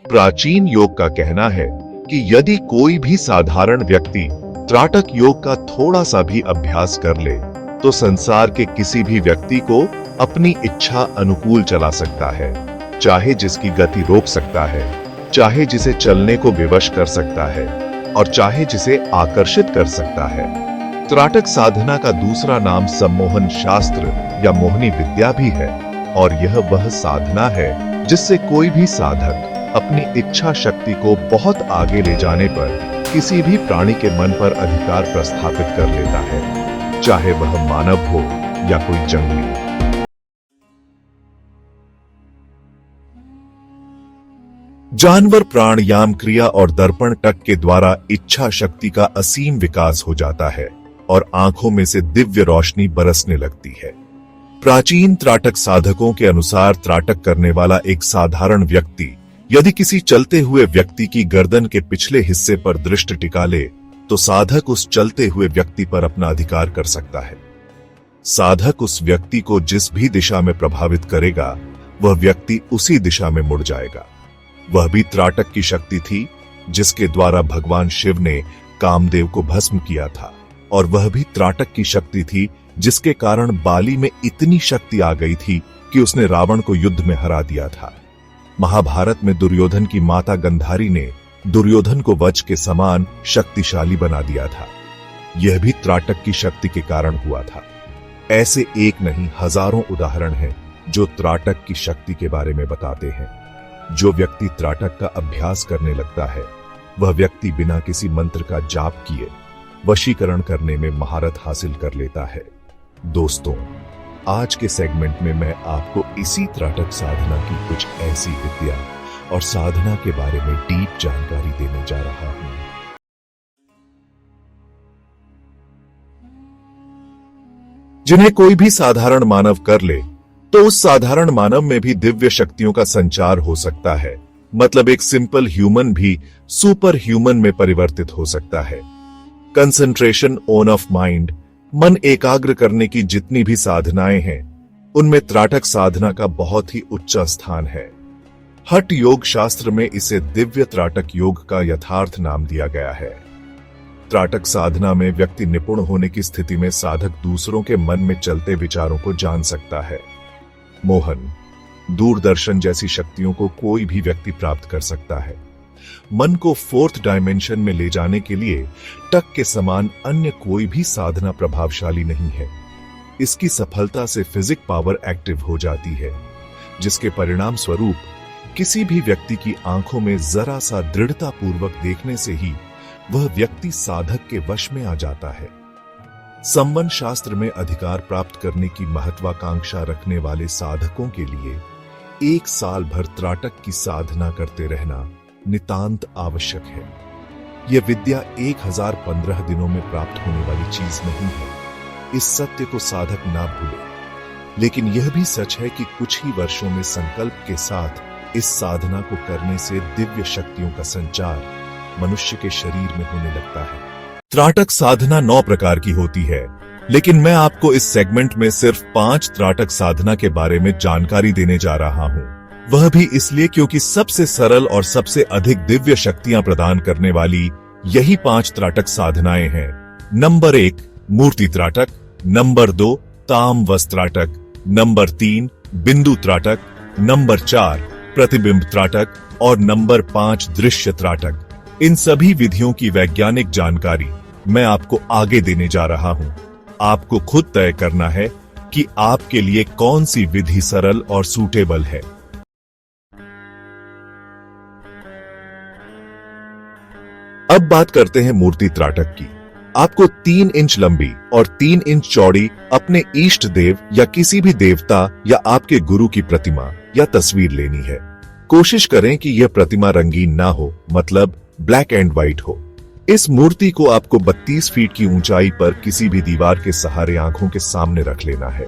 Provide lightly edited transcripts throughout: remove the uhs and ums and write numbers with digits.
प्राचीन योग का कहना है कि यदि कोई भी साधारण व्यक्ति त्राटक योग का थोड़ा सा भी अभ्यास कर ले तो संसार के किसी भी व्यक्ति को अपनी इच्छा अनुकूल चला सकता है, चाहे जिसकी गति रोक सकता है, चाहे जिसे चलने को विवश कर सकता है और चाहे जिसे आकर्षित कर सकता है। त्राटक साधना का दूसरा नाम सम्मोहन शास्त्र या मोहनी विद्या भी है और यह वह साधना है जिससे कोई भी साधक अपनी इच्छा शक्ति को बहुत आगे ले जाने पर किसी भी प्राणी के मन पर अधिकार प्रस्थापित कर लेता है, चाहे वह मानव हो या कोई जंगली। जानवर प्राणायाम क्रिया और दर्पण टक के द्वारा इच्छा शक्ति का असीम विकास हो जाता है और आंखों में से दिव्य रोशनी बरसने लगती है। प्राचीन त्राटक साधकों के अनुसार त्राटक करने वाला एक साधारण व्यक्ति यदि किसी चलते हुए व्यक्ति की गर्दन के पिछले हिस्से पर दृष्टि टिका ले तो साधक उस चलते हुए व्यक्ति पर अपना अधिकार कर सकता है। साधक उस व्यक्ति को जिस भी दिशा में प्रभावित करेगा वह व्यक्ति उसी दिशा में मुड़ जाएगा। वह भी त्राटक की शक्ति थी जिसके द्वारा भगवान शिव ने कामदेव को भस्म किया था और वह भी त्राटक की शक्ति थी जिसके कारण बाली में इतनी शक्ति आ गई थी कि उसने रावण को युद्ध में हरा दिया था। महाभारत में दुर्योधन की माता गंधारी ने दुर्योधन को वज्र के समान शक्तिशाली बना दिया था। यह भी त्राटक की शक्ति के कारण हुआ था। ऐसे एक नहीं हजारों उदाहरण हैं जो त्राटक की शक्ति के बारे में बताते हैं। जो व्यक्ति त्राटक का अभ्यास करने लगता है वह व्यक्ति बिना किसी मंत्र का जाप किए वशीकरण करने में महारत हासिल कर लेता है। दोस्तों, आज के सेगमेंट में मैं आपको इसी त्राटक साधना की कुछ ऐसी विद्या और साधना के बारे में डीप जानकारी देने जा रहा हूं जिन्हें कोई भी साधारण मानव कर ले तो उस साधारण मानव में भी दिव्य शक्तियों का संचार हो सकता है। मतलब एक सिंपल ह्यूमन भी सुपर ह्यूमन में परिवर्तित हो सकता है। कंसंट्रेशन ऑन ऑफ माइंड, मन एकाग्र करने की जितनी भी साधनाएं हैं उनमें त्राटक साधना का बहुत ही उच्च स्थान है। हठ योग शास्त्र में इसे दिव्य त्राटक योग का यथार्थ नाम दिया गया है। त्राटक साधना में व्यक्ति निपुण होने की स्थिति में साधक दूसरों के मन में चलते विचारों को जान सकता है। मोहन, दूरदर्शन जैसी शक्तियों को कोई भी व्यक्ति प्राप्त कर सकता है। मन को फोर्थ डायमेंशन में ले जाने के लिए टक के समान अन्य कोई भी साधना प्रभावशाली नहीं है। इसकी सफलता से फिजिक पावर एक्टिव हो जाती है, जिसके परिणाम स्वरूप किसी भी व्यक्ति की आंखों में जरा सा दृढ़ता पूर्वक देखने से ही वह व्यक्ति साधक के वश में आ जाता है। संबंध शास्त्र में अधिकार प्राप्त करने की महत्वाकांक्षा रखने वाले साधकों के लिए 1 साल भर त्राटक की साधना करते रहना नितांत आवश्यक है। यह विद्या 1015 दिनों में प्राप्त होने वाली चीज नहीं है। इस सत्य को साधक ना भूले। लेकिन यह भी सच है कि कुछ ही वर्षों में संकल्प के साथ इस साधना को करने से दिव्य शक्तियों का संचार मनुष्य के शरीर में होने लगता है। त्राटक साधना 9 प्रकार की होती है, लेकिन मैं आपको इस सेगमेंट में सिर्फ 5 त्राटक साधना के बारे में जानकारी देने जा रहा हूं। वह भी इसलिए क्योंकि सबसे सरल और सबसे अधिक दिव्य शक्तियां प्रदान करने वाली यही 5 त्राटक साधनाएं हैं। नंबर 1 मूर्ति त्राटक, नंबर 2 ताम वस्त्राटक, नंबर 3 बिंदु त्राटक, नंबर 4 प्रतिबिंब त्राटक और नंबर 5 दृश्य त्राटक। इन सभी विधियों की वैज्ञानिक जानकारी मैं आपको आगे देने जा रहा हूं। आपको खुद तय करना है कि आपके लिए कौन सी विधि सरल और सूटेबल है। अब बात करते हैं मूर्ति त्राटक की। आपको 3 इंच लंबी और 3 इंच चौड़ी अपने इष्ट देव या किसी भी देवता या आपके गुरु की प्रतिमा या तस्वीर लेनी है। कोशिश करें कि यह प्रतिमा रंगीन ना हो, मतलब ब्लैक एंड व्हाइट हो। इस मूर्ति को आपको 32 फीट की ऊंचाई पर किसी भी दीवार के सहारे आंखों के सामने रख लेना है।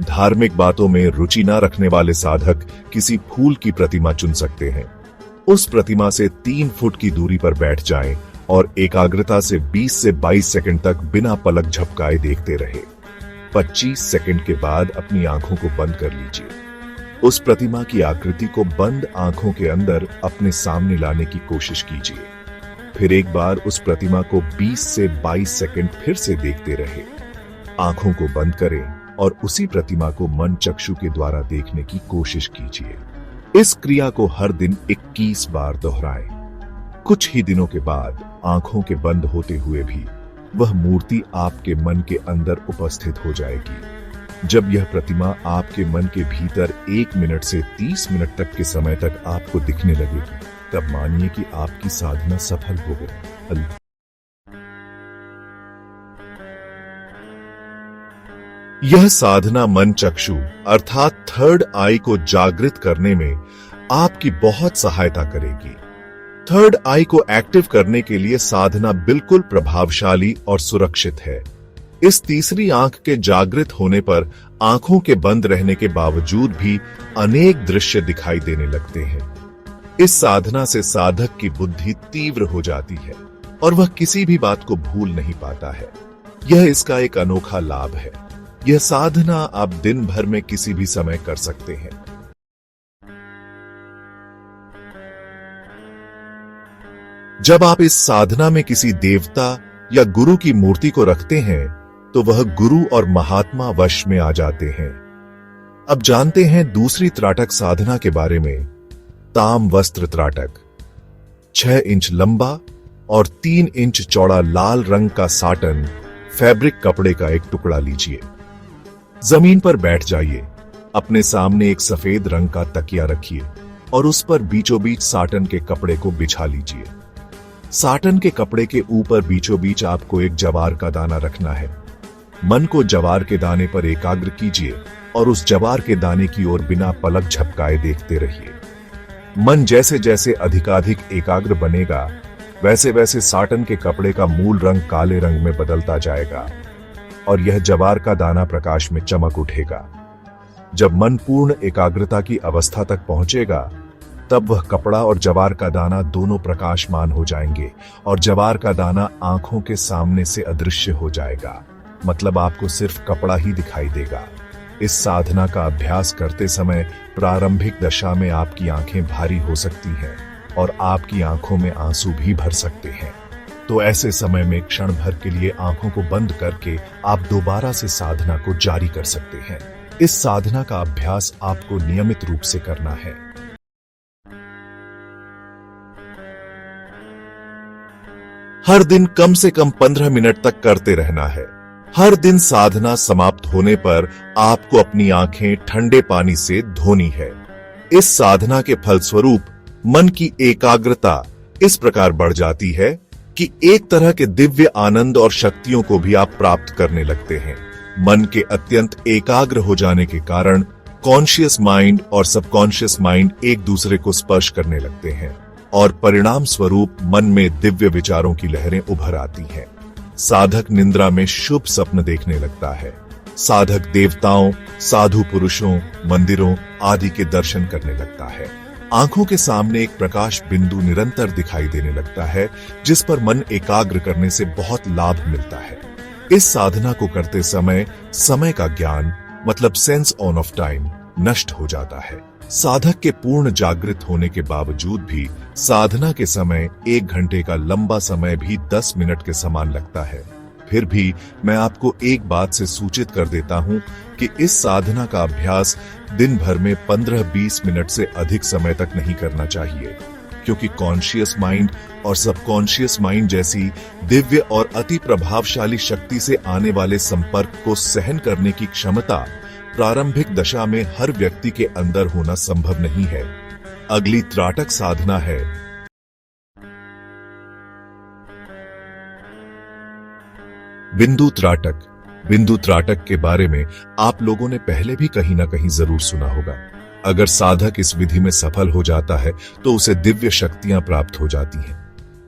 धार्मिक बातों में रुचि न रखने वाले साधक किसी फूल की प्रतिमा चुन सकते हैं। उस प्रतिमा से 3 फुट की दूरी पर बैठ जाएं और एकाग्रता से 20 से 22 सेकंड तक बिना पलक झपकाए देखते रहे। 25 सेकंड के बाद अपनी आंखों को बंद कर लीजिए। उस प्रतिमा की आकृति को बंद आंखों के अंदर अपने सामने लाने की कोशिश कीजिए। फिर एक बार उस प्रतिमा को 20 से 22 सेकंड फिर से देखते रहे। आंखों को बंद करें और उसी प्रतिमा को मन चक्षु के द्वारा देखने की कोशिश कीजिए। इस क्रिया को हर दिन 21 बार दोहराएं। कुछ ही दिनों के बाद आंखों के बंद होते हुए भी वह मूर्ति आपके मन के अंदर उपस्थित हो जाएगी। जब यह प्रतिमा आपके मन के भीतर 1 मिनट से 30 मिनट तक के समय तक आपको दिखने लगेगी, तब मानिए कि आपकी साधना सफल हो गई। यह साधना मन चक्षु अर्थात थर्ड आई को जागृत करने में आपकी बहुत सहायता करेगी। थर्ड आई को एक्टिव करने के लिए साधना बिल्कुल प्रभावशाली और सुरक्षित है। इस तीसरी आंख के जागृत होने पर आंखों के बंद रहने के बावजूद भी अनेक दृश्य दिखाई देने लगते हैं। इस साधना से साधक की बुद्धि तीव्र हो जाती है और वह किसी भी बात को भूल नहीं पाता है। यह इसका एक अनोखा लाभ है। यह साधना आप दिन भर में किसी भी समय कर सकते हैं। जब आप इस साधना में किसी देवता या गुरु की मूर्ति को रखते हैं तो वह गुरु और महात्मा वश में आ जाते हैं। अब जानते हैं दूसरी त्राटक साधना के बारे में। ताम वस्त्र त्राटक। 6 इंच लंबा और 3 इंच चौड़ा लाल रंग का साटन फैब्रिक कपड़े का एक टुकड़ा लीजिए। जमीन पर बैठ जाइए। अपने सामने एक सफेद रंग का तकिया रखिए और उस पर बीचों बीच साटन के कपड़े को बिछा लीजिए। साटन के कपड़े के ऊपर बीचों बीच आपको एक जवार का दाना रखना है। मन को जवार के दाने पर एकाग्र कीजिए और उस जवार के दाने की ओर बिना पलक झपकाए देखते रहिए। मन जैसे जैसे अधिकाधिक एकाग्र बनेगा, वैसे वैसे साटन के कपड़े का मूल रंग काले रंग में बदलता जाएगा और यह जवार का दाना प्रकाश में चमक उठेगा। जब मन पूर्ण एकाग्रता की अवस्था तक पहुंचेगा, तब वह कपड़ा और जवार का दाना दोनों प्रकाशमान हो जाएंगे और जवार का दाना आंखों के सामने से अदृश्य हो जाएगा। मतलब आपको सिर्फ कपड़ा ही दिखाई देगा। इस साधना का अभ्यास करते समय प्रारंभिक दशा में आपकी आंखें भारी हो सकती हैं और आपकी आंखों में आंसू भी भर सकते हैं। तो ऐसे समय में क्षण भर के लिए आंखों को बंद करके आप दोबारा से साधना को जारी कर सकते हैं। इस साधना का अभ्यास आपको नियमित रूप से करना है। हर दिन कम से कम 15 मिनट तक करते रहना है। हर दिन साधना समाप्त होने पर आपको अपनी आंखें ठंडे पानी से धोनी है। इस साधना के फलस्वरूप मन की एकाग्रता इस प्रकार बढ़ जाती है कि एक तरह के दिव्य आनंद और शक्तियों को भी आप प्राप्त करने लगते हैं। मन के अत्यंत एकाग्र हो जाने के कारण कॉन्शियस माइंड और सबकॉन्शियस माइंड एक दूसरे को स्पर्श करने लगते हैं और परिणाम स्वरूप मन में दिव्य विचारों की लहरें उभर आती हैं। साधक निद्रा में शुभ स्वप्न देखने लगता है। साधक देवताओं, साधु पुरुषों, मंदिरों आदि के दर्शन करने लगता है। आंखों के सामने एक प्रकाश बिंदु निरंतर दिखाई देने लगता है, जिस पर मन एकाग्र करने से बहुत लाभ मिलता है। इस साधना को करते समय समय का ज्ञान मतलब सेंस ऑन ऑफ टाइम नष्ट हो जाता है। साधक के पूर्ण जागृत होने के बावजूद भी साधना के समय 1 घंटे का लंबा समय भी 10 मिनट के समान लगता है। फिर भी मैं आपको एक बात से सूचित कर देता हूं कि इस साधना का अभ्यास दिन भर में 15-20 मिनट से अधिक समय तक नहीं करना चाहिए, क्योंकि कॉन्शियस माइंड और सबकॉन्शियस माइंड जैसी दिव्य और अति प्रभावशाली शक्ति से आने वाले संपर्क को सहन करने की क्षमता प्रारंभिक दशा में हर व्यक्ति के अंदर होना संभव नहीं है। अगली त्राटक साधना है बिंदु त्राटक। बिंदु त्राटक के बारे में आप लोगों ने पहले भी कहीं ना कहीं जरूर सुना होगा। अगर साधक इस विधि में सफल हो जाता है तो उसे दिव्य शक्तियां प्राप्त हो जाती हैं।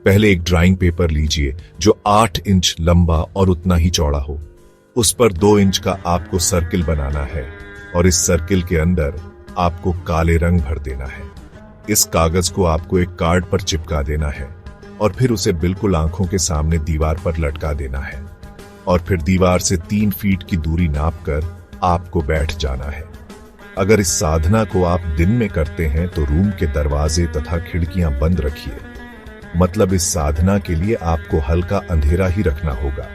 पहले एक ड्राइंग पेपर लीजिए जो 8 इंच लंबा और उतना ही चौड़ा हो। उस पर 2 इंच का आपको सर्किल बनाना है और इस सर्किल के अंदर आपको काले रंग भर देना है। इस कागज को आपको एक कार्ड पर चिपका देना है और फिर उसे बिल्कुल आंखों के सामने दीवार पर लटका देना है और फिर दीवार से 3 फीट की दूरी नापकर आपको बैठ जाना है। अगर इस साधना को आप दिन में करते हैं तो रूम के दरवाजे तथा खिड़कियां बंद रखिए। मतलब इस साधना के लिए आपको हल्का अंधेरा ही रखना होगा।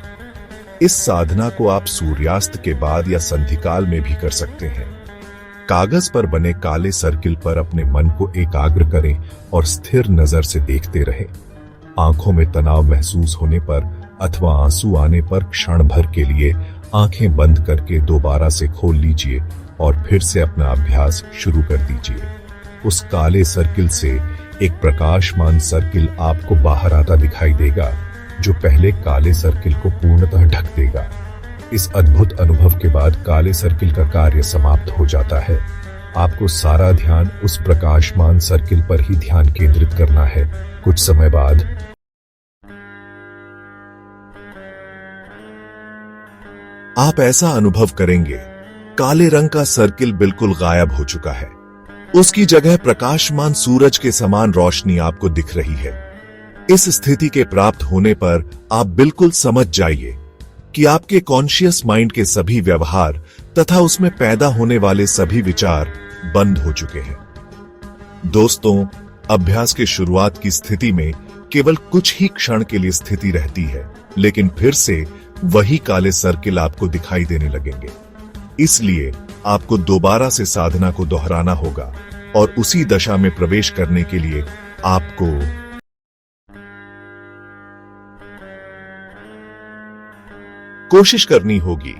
इस साधना को आप सूर्यास्त के बाद या संधिकाल में भी कर सकते हैं। कागज पर बने काले सर्किल पर अपने मन को एकाग्र करें और स्थिर नजर से देखते रहें। आंखों में तनाव महसूस होने पर अथवा आंसू आने पर क्षण भर के लिए आंखें बंद करके दोबारा से खोल लीजिए और फिर से अपना अभ्यास शुरू कर दीजिए। उस काले सर्किल से एक प्रकाशमान सर्किल आपको बाहर आता दिखाई देगा, जो पहले काले सर्किल को पूर्णतः ढक देगा। इस अद्भुत अनुभव के बाद काले सर्किल का कार्य समाप्त हो जाता है। आपको सारा ध्यान उस प्रकाशमान सर्किल पर ही ध्यान केंद्रित करना है। कुछ समय बाद आप ऐसा अनुभव करेंगे, काले रंग का सर्किल बिल्कुल गायब हो चुका है। उसकी जगह प्रकाशमान सूरज के समान रोशनी आपको दिख रही है। इस स्थिति के प्राप्त होने पर आप बिल्कुल समझ जाइए कि आपके कॉन्शियस माइंड के सभी व्यवहार तथा उसमें पैदा होने वाले सभी विचार बंद हो चुके हैं। दोस्तों, अभ्यास के शुरुआत की स्थिति में केवल कुछ ही क्षण के लिए स्थिति रहती है, लेकिन फिर से वही काले सर्किल आपको दिखाई देने लगेंगे। इसलिए आपको दोबारा से साधना को दोहराना होगा और उसी दशा में प्रवेश करने के लिए आपको कोशिश करनी होगी।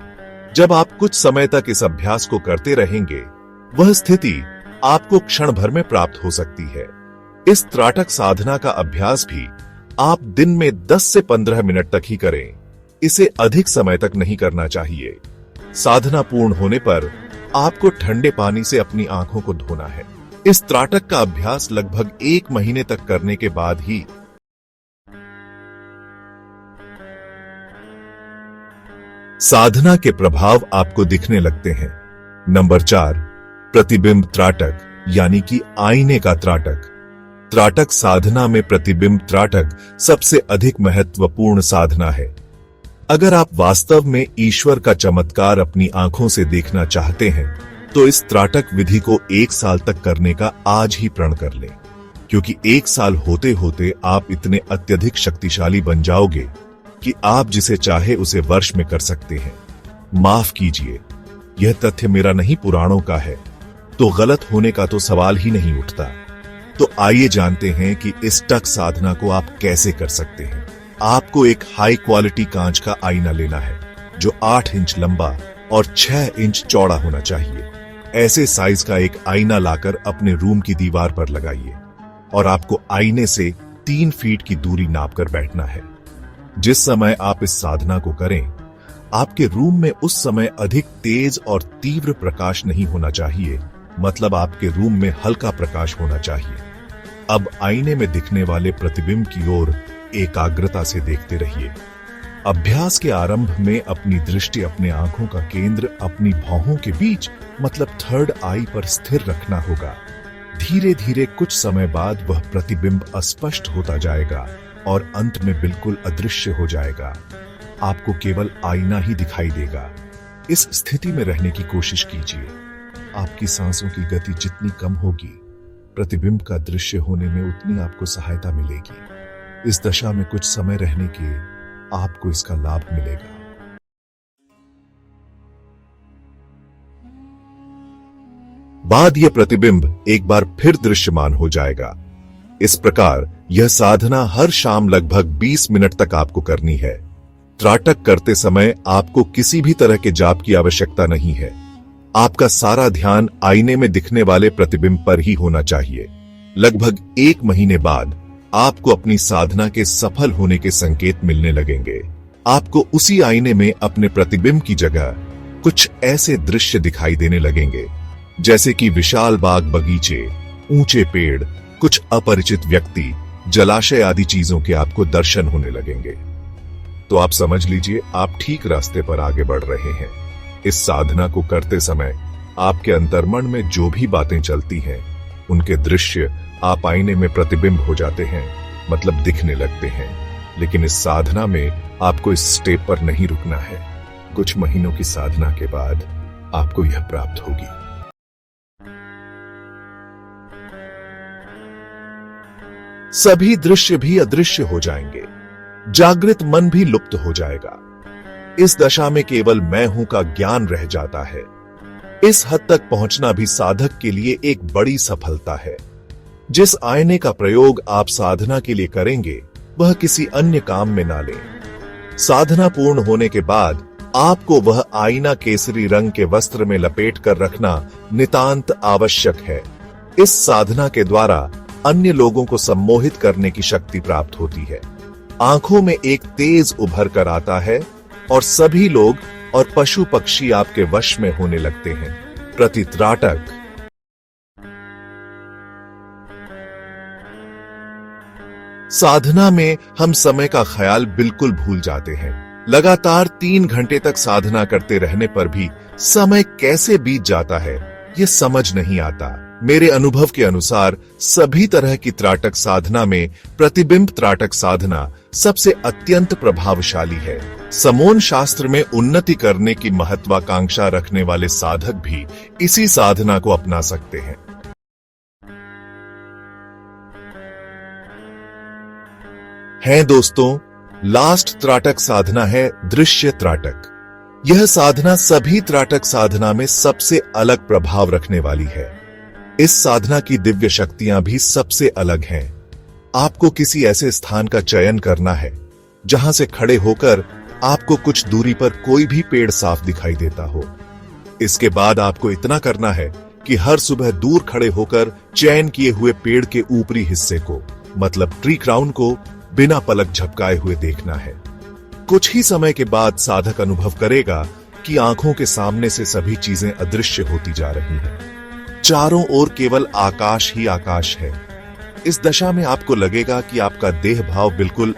जब आप कुछ समय तक इस अभ्यास को करते रहेंगे, वह स्थिति आपको क्षण भर में प्राप्त हो सकती है। इस त्राटक साधना का अभ्यास भी आप दिन में 10 से 15 मिनट तक ही करें। इसे अधिक समय तक नहीं करना चाहिए। साधना पूर्ण होने पर आपको ठंडे पानी से अपनी आंखों को धोना है। इस त्राटक का अभ्यास लगभग 1 महीने तक करने के बाद ही साधना के प्रभाव आपको दिखने लगते हैं। नंबर 4, प्रतिबिंब त्राटक, यानी कि आईने का त्राटक। त्राटक साधना में प्रतिबिंब त्राटक सबसे अधिक महत्वपूर्ण साधना है। अगर आप वास्तव में ईश्वर का चमत्कार अपनी आंखों से देखना चाहते हैं, तो इस त्राटक विधि को 1 साल तक करने का आज ही प्रण कर लें, क्योंकि 1 साल होते होते आप इतने अत्यधिक शक्तिशाली बन जाओगे कि आप जिसे चाहे उसे वर्ष में कर सकते हैं। माफ कीजिए, यह तथ्य मेरा नहीं पुराणों का है, तो गलत होने का तो सवाल ही नहीं उठता। तो आइए जानते हैं कि इस टक साधना को आप कैसे कर सकते हैं। आपको एक हाई क्वालिटी कांच का आईना लेना है, जो 8 इंच लंबा और 6 इंच चौड़ा होना चाहिए। ऐसे साइज का एक आईना लाकर अपने रूम की दीवार पर लगाइए और आपको आईने से 3 फीट की दूरी नापकर बैठना है। जिस समय आप इस साधना को करें, आपके रूम में उस समय अधिक तेज और तीव्र प्रकाश नहीं होना चाहिए। मतलब आपके रूम में हल्का प्रकाश होना चाहिए। अब आईने में दिखने वाले प्रतिबिंब की ओर एकाग्रता से देखते रहिए। अभ्यास के आरंभ में अपनी दृष्टि अपने आंखों का केंद्र अपनी भौहों के बीच, मतलब थर्ड आई पर स्थिर रखना होगा। धीरे धीरे कुछ समय बाद वह प्रतिबिंब अस्पष्ट होता जाएगा और अंत में बिल्कुल अदृश्य हो जाएगा। आपको केवल आईना ही दिखाई देगा। इस स्थिति में रहने की कोशिश कीजिए। आपकी सांसों की गति जितनी कम होगी, प्रतिबिंब का दृश्य होने में उतनी आपको सहायता मिलेगी। इस दशा में कुछ समय रहने के आपको इसका लाभ मिलेगा। बाद यह प्रतिबिंब एक बार फिर दृश्यमान हो जाएगा। इस प्रकार यह साधना हर शाम लगभग 20 मिनट तक आपको करनी है। त्राटक करते समय आपको किसी भी तरह के जाप की आवश्यकता नहीं है। आपका सारा ध्यान आईने में दिखने वाले प्रतिबिंब पर ही होना चाहिए। लगभग 1 महीने बाद आपको अपनी साधना के सफल होने के संकेत मिलने लगेंगे। आपको उसी आईने में अपने प्रतिबिंब की जगह कुछ ऐसे दृश्य दिखाई देने लगेंगे, जैसे कि विशाल बाग बगीचे, ऊंचे पेड़, कुछ अपरिचित व्यक्ति, जलाशय आदि चीजों के आपको दर्शन होने लगेंगे। तो आप समझ लीजिए आप ठीक रास्ते पर आगे बढ़ रहे हैं। इस साधना को करते समय आपके अंतर्मन में जो भी बातें चलती हैं, उनके दृश्य आप आईने में प्रतिबिंब हो जाते हैं, मतलब दिखने लगते हैं। लेकिन इस साधना में आपको इस स्टेप पर नहीं रुकना है। कुछ महीनों की साधना के बाद आपको यह प्राप्त होगी। सभी दृश्य भी अदृश्य हो जाएंगे, जागृत मन भी लुप्त हो जाएगा। इस दशा में केवल मैं हूं का ज्ञान रह जाता है। इस हद तक पहुंचना भी साधक के लिए एक बड़ी सफलता है। जिस आईने का प्रयोग आप साधना के लिए करेंगे वह किसी अन्य काम में ना लें। साधना पूर्ण होने के बाद आपको वह आईना केसरी रंग के वस्त्र में लपेट कर रखना नितांत आवश्यक है। इस साधना के द्वारा अन्य लोगों को सम्मोहित करने की शक्ति प्राप्त होती है। आंखों में एक तेज उभर कर आता है और सभी लोग और पशु पक्षी आपके वश में होने लगते हैं। प्रतित्राटक। साधना में हम समय का ख्याल बिल्कुल भूल जाते हैं। लगातार 3 घंटे तक साधना करते रहने पर भी समय कैसे बीत जाता है ये समझ नहीं आता। मेरे अनुभव के अनुसार सभी तरह की त्राटक साधना में प्रतिबिंब त्राटक साधना सबसे अत्यंत प्रभावशाली है। समोन शास्त्र में उन्नति करने की महत्वाकांक्षा रखने वाले साधक भी इसी साधना को अपना सकते हैं। दोस्तों, लास्ट त्राटक साधना है दृश्य त्राटक। यह साधना सभी त्राटक साधना में सबसे अलग प्रभाव रखने वाली है। इस साधना की दिव्य शक्तियां भी सबसे अलग हैं। आपको किसी ऐसे स्थान का चयन करना है जहां से खड़े होकर आपको कुछ दूरी पर कोई भी पेड़ साफ दिखाई देता हो। इसके बाद आपको इतना करना है कि हर सुबह दूर खड़े होकर चयन किए हुए पेड़ के ऊपरी हिस्से को, मतलब ट्री क्राउन को, बिना पलक झपकाए हुए देखना है। कुछ ही समय के बाद साधक अनुभव करेगा कि आंखों के सामने से सभी चीजें अदृश्य होती जा रही हैं। चारों ओर केवल आकाश ही आकाश है। इस दशा में आपको लगेगा कि आपका देह भाव बिल्कुल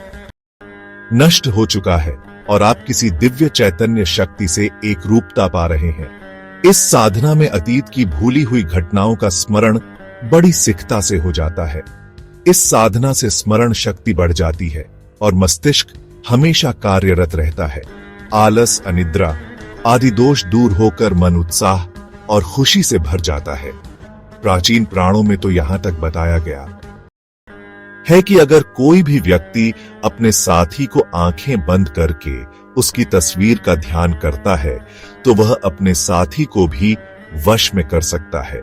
नष्ट हो चुका है और आप किसी दिव्य चैतन्य शक्ति से एक रूपता पा रहे हैं। इस साधना में अतीत की भूली हुई घटनाओं का स्मरण बड़ी सिखता से हो जाता है। इस साधना से स्मरण शक्ति बढ़ जाती है और मस्तिष्क हमेशा कार्यरत रहता है। आलस, अनिद्रा आदि दोष दूर होकर मन उत्साह और खुशी से भर जाता है। प्राचीन पुराणों में तो यहां तक बताया गया है कि अगर कोई भी व्यक्ति अपने साथी को आंखें बंद करके उसकी तस्वीर का ध्यान करता है तो वह अपने साथी को भी वश में कर सकता है।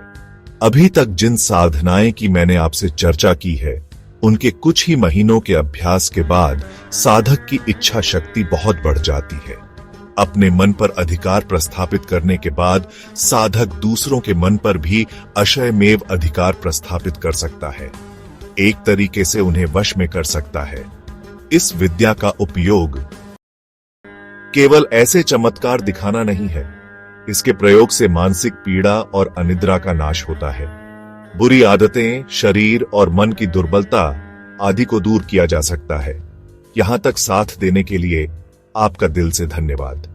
अभी तक जिन साधनाएं की मैंने आपसे चर्चा की है, उनके कुछ ही महीनों के अभ्यास के बाद साधक की इच्छा शक्ति बहुत बढ़ जाती है। अपने मन पर अधिकार प्रस्थापित करने के बाद साधक दूसरों के मन पर भी अशयमेव अधिकार प्रस्थापित कर सकता है। एक तरीके से उन्हें वश में कर सकता है। इस विद्या का उपयोग केवल ऐसे चमत्कार दिखाना नहीं है, इसके प्रयोग से मानसिक पीड़ा और अनिद्रा का नाश होता है। बुरी आदतें, शरीर और मन की दुर्बलता आदि को दूर किया जा सकता है। यहां तक साथ देने के लिए आपका दिल से धन्यवाद।